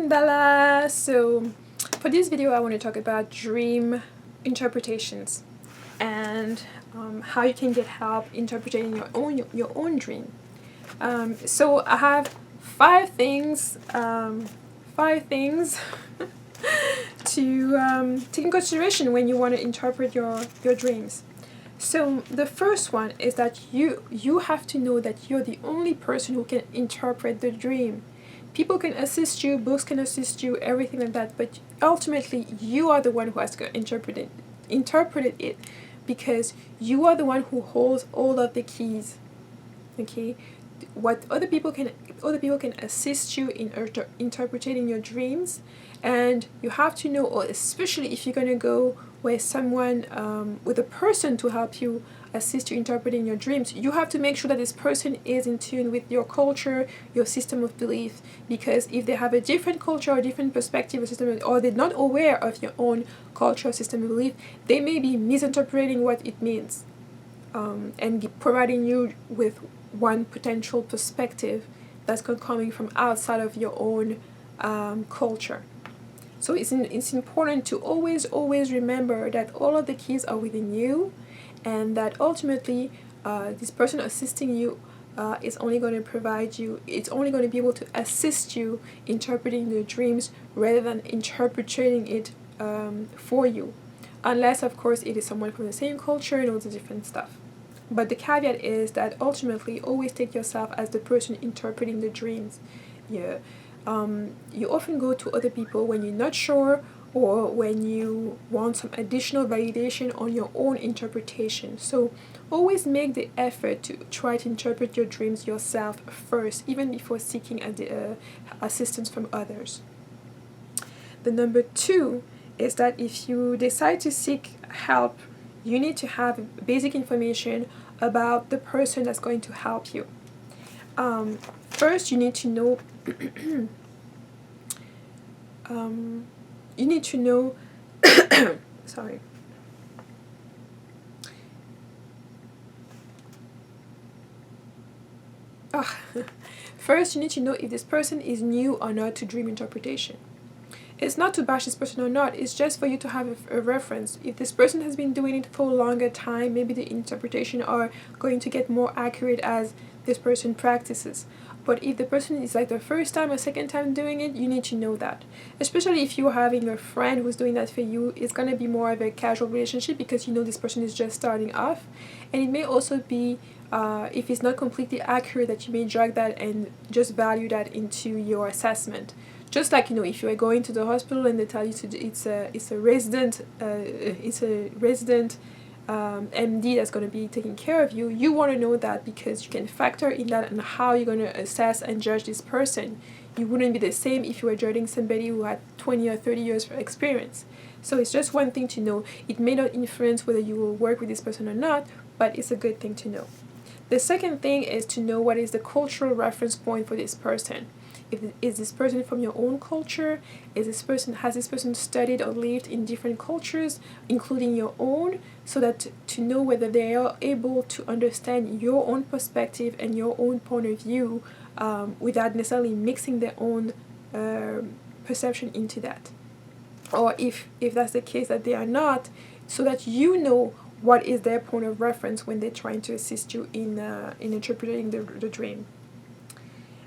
Mandala. So for this video I want to talk about dream interpretations and how you can get help interpreting your own dream. So I have five things to take in consideration when you want to interpret your dreams. So the first one is that you have to know that you're the only person who can interpret the dream. People can assist you, books can assist you, everything like that, but ultimately you are the one who has to interpret it because you are the one who holds all of the keys. Okay? What other people can assist you in interpreting your dreams, and you have to know, or especially if you're going to go with someone, with a person to help you assist you interpreting your dreams, you have to make sure that this person is in tune with your culture, your system of belief, because if they have a different culture or different perspective or system, or they're not aware of your own culture or system of belief, they may be misinterpreting what it means, and providing you with one potential perspective that's coming from outside of your own culture. So it's important to always remember that all of the keys are within you, and that ultimately this person assisting you is only going to provide you, it's only going to be able to assist you interpreting the dreams rather than interpreting it for you, unless of course it is someone from the same culture and all the different stuff. But the caveat is that ultimately always take yourself as the person interpreting the dreams. Yeah. You often go to other people when you're not sure, or when you want some additional validation on your own interpretation. So always make the effort to try to interpret your dreams yourself first, even before seeking assistance from others. The number two is that if you decide to seek help, you need to have basic information about the person that's going to help you. First, you need to know sorry. First, you need to know if this person is new or not to dream interpretation. It's not to bash this person or not, it's just for you to have a reference. If this person has been doing it for a longer time, maybe the interpretation are going to get more accurate as this person practices. But if the person is like the first time or second time doing it, you need to know that. Especially if you're having a friend who's doing that for you, it's going to be more of a casual relationship because you know this person is just starting off. And it may also be, if it's not completely accurate, that you may drag that and just value that into your assessment. Just like, if you are going to the hospital and they tell you it's a resident MD that's going to be taking care of you, you want to know that because you can factor in that and how you're going to assess and judge this person. You wouldn't be the same if you were judging somebody who had 20 or 30 years of experience. So it's just one thing to know. It may not influence whether you will work with this person or not, but it's a good thing to know. The second thing is to know what is the cultural reference point for this person. Is this person from your own culture? Has this person studied or lived in different cultures, including your own, so that to know whether they are able to understand your own perspective and your own point of view without necessarily mixing their own perception into that. Or if that's the case that they are not, so that you know what is their point of reference when they're trying to assist you in interpreting the dream.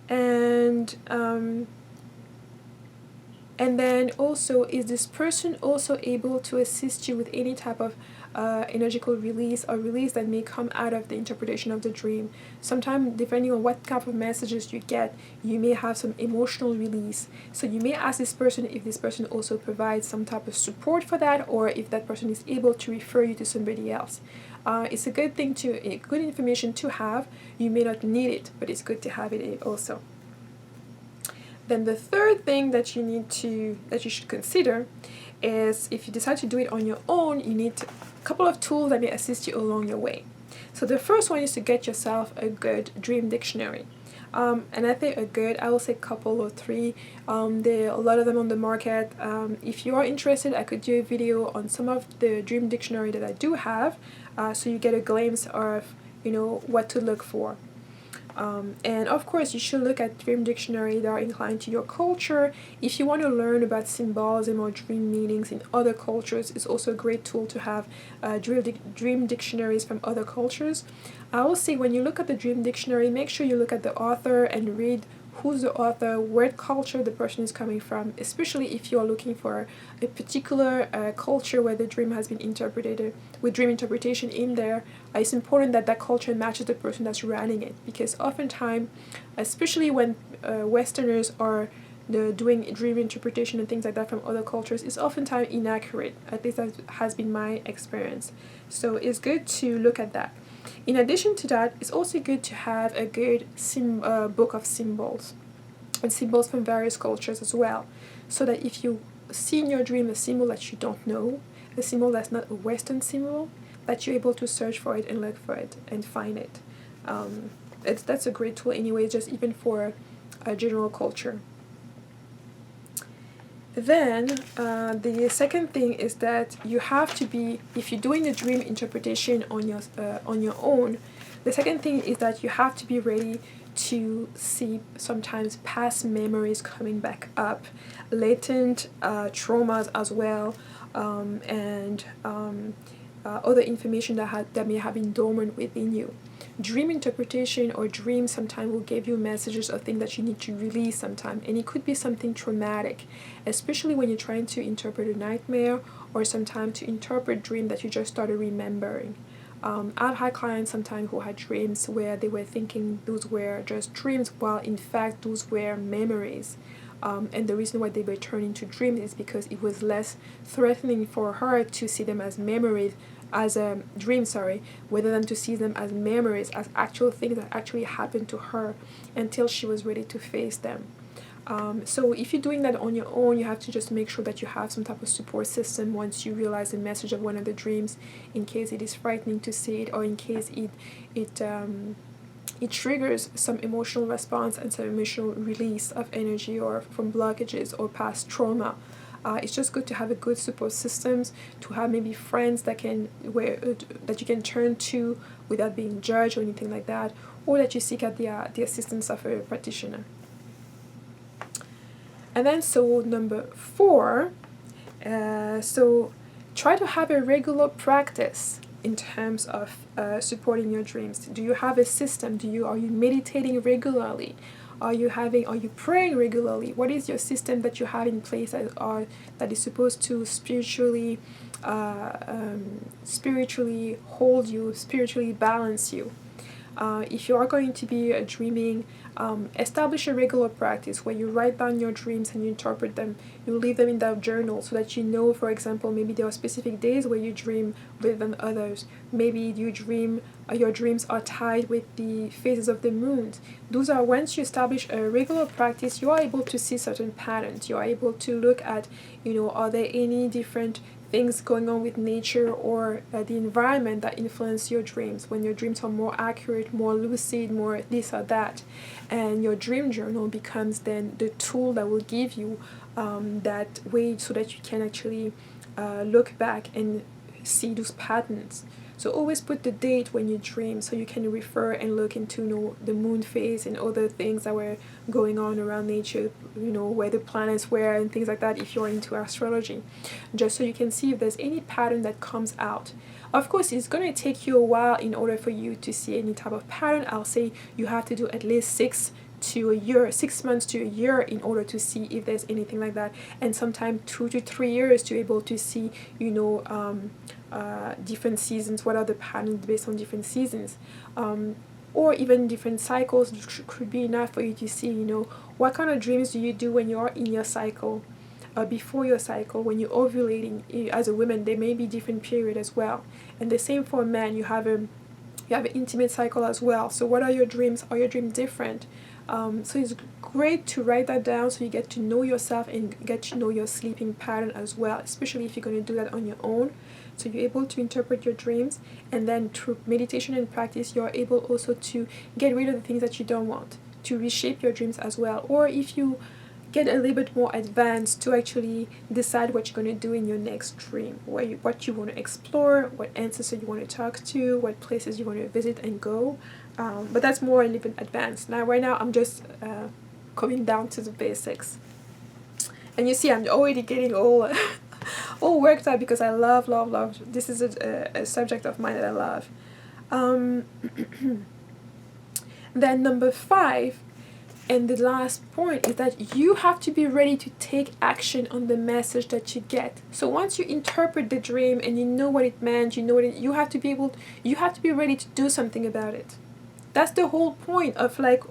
And then also, is this person also able to assist you with any type of energetical release or release that may come out of the interpretation of the dream? Sometimes, depending on what type of messages you get, you may have some emotional release. So you may ask this person if this person also provides some type of support for that, or if that person is able to refer you to somebody else. It's a good thing good information to have. You may not need it, but it's good to have it also. Then the third thing that you should consider is, if you decide to do it on your own, you need a couple of tools that may assist you along your way. So the first one is to get yourself a good dream dictionary. And I think I will say couple or three. There are a lot of them on the market. If you are interested, I could do a video on some of the dream dictionary that I do have, so you get a glimpse of what to look for. And of course, you should look at dream dictionary that are inclined to your culture. If you want to learn about symbolism or dream meanings in other cultures, it's also a great tool to have dream dictionaries from other cultures. I will say when you look at the dream dictionary, make sure you look at the author and read who's the author, what culture the person is coming from, especially if you are looking for a particular culture where the dream has been interpreted with dream interpretation in there. It's important that that culture matches the person that's running it, because oftentimes, especially when Westerners are doing dream interpretation and things like that from other cultures, is oftentimes inaccurate. At least that has been my experience. So it's good to look at that. In addition to that, it's also good to have a good book of symbols, and symbols from various cultures as well, so that if you see in your dream a symbol that you don't know, a symbol that's not a Western symbol, that you're able to search for it and look for it and find it. That's a great tool anyway, just even for a general culture. Then the second thing is that you have to be, if you're doing the dream interpretation on your own, the second thing is that you have to be ready to see sometimes past memories coming back up, latent traumas as well, and other information that may have been dormant within you. Dream interpretation or dreams sometimes will give you messages of things that you need to release sometimes, and it could be something traumatic, especially when you're trying to interpret a nightmare or sometimes to interpret dream that you just started remembering. I've had clients sometimes who had dreams where they were thinking those were just dreams, while in fact those were memories. And the reason why they were turned into dreams is because it was less threatening for her to see them as memories, as a dream, rather than to see them as memories, as actual things that actually happened to her, until she was ready to face them. So if you're doing that on your own, you have to just make sure that you have some type of support system once you realize the message of one of the dreams, in case it is frightening to see it, or in case it triggers some emotional response and some emotional release of energy, or from blockages or past trauma. It's just good to have a good support systems, to have maybe friends that you can turn to without being judged or anything like that, or that you seek out the assistance of a practitioner. And then, so number 4, so try to have a regular practice in terms of supporting your dreams. Do you have a system? Are you meditating regularly? Are you praying regularly? What is your system that you have in place that is supposed to spiritually hold you, spiritually balance you? If you are going to be dreaming, establish a regular practice where you write down your dreams and you interpret them. You leave them in that journal so that you know, for example, maybe there are specific days where you dream rather than others. Maybe your dreams are tied with the phases of the moon. Those are, once you establish a regular practice, you are able to see certain patterns. You are able to look at, are there any different things going on with nature or the environment that influence your dreams, when your dreams are more accurate, more lucid, more this or that. And your dream journal becomes then the tool that will give you that way, so that you can actually look back and see those patterns. So always put the date when you dream, so you can refer and look into the moon phase and other things that were going on around nature, where the planets were and things like that, if you're into astrology, just so you can see if there's any pattern that comes out. Of course, it's going to take you a while in order for you to see any type of pattern. I'll say you have to do at least 6 months to a year in order to see if there's anything like that, and sometimes 2 to 3 years to be able to see different seasons, what are the patterns based on different seasons, or even different cycles could be enough for you to see what kind of dreams do you do when you're in your cycle, before your cycle, when you're ovulating. As a woman, there may be different period as well, and the same for men. You have an intimate cycle as well. So what are your dreams? Are your dreams different? So it's great to write that down, so you get to know yourself and get to know your sleeping pattern as well, especially if you're going to do that on your own. So you're able to interpret your dreams, and then through meditation and practice, you're able also to get rid of the things that you don't want, to reshape your dreams as well. Or if you get a little bit more advanced, to actually decide what you're going to do in your next dream, what you want to explore, what ancestors you want to talk to, what places you want to visit and go. But that's more a little bit advanced. Now, right now, I'm just coming down to the basics. And you see, I'm already getting all all worked up because I love. This is a subject of mine that I love. Then number 5, and the last point, is that you have to be ready to take action on the message that you get. So once you interpret the dream and you know what it meant, you know what you have to be ready to do something about it. That's the whole point of like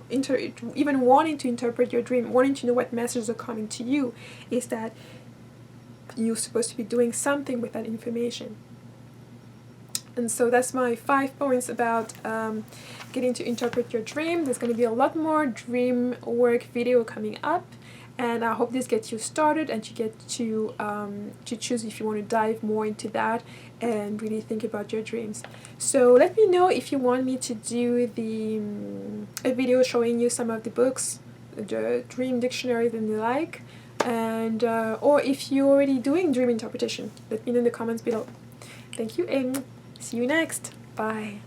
even wanting to interpret your dream, wanting to know what messages are coming to you, is that you're supposed to be doing something with that information. And so that's my 5 points about getting to interpret your dream. There's going to be a lot more dream work video coming up, and I hope this gets you started and you get to choose if you want to dive more into that and really think about your dreams. So let me know if you want me to do a video showing you some of the books, the dream dictionaries and the like, and or if you're already doing dream interpretation. Let me know in the comments below. Thank you, and see you next. Bye.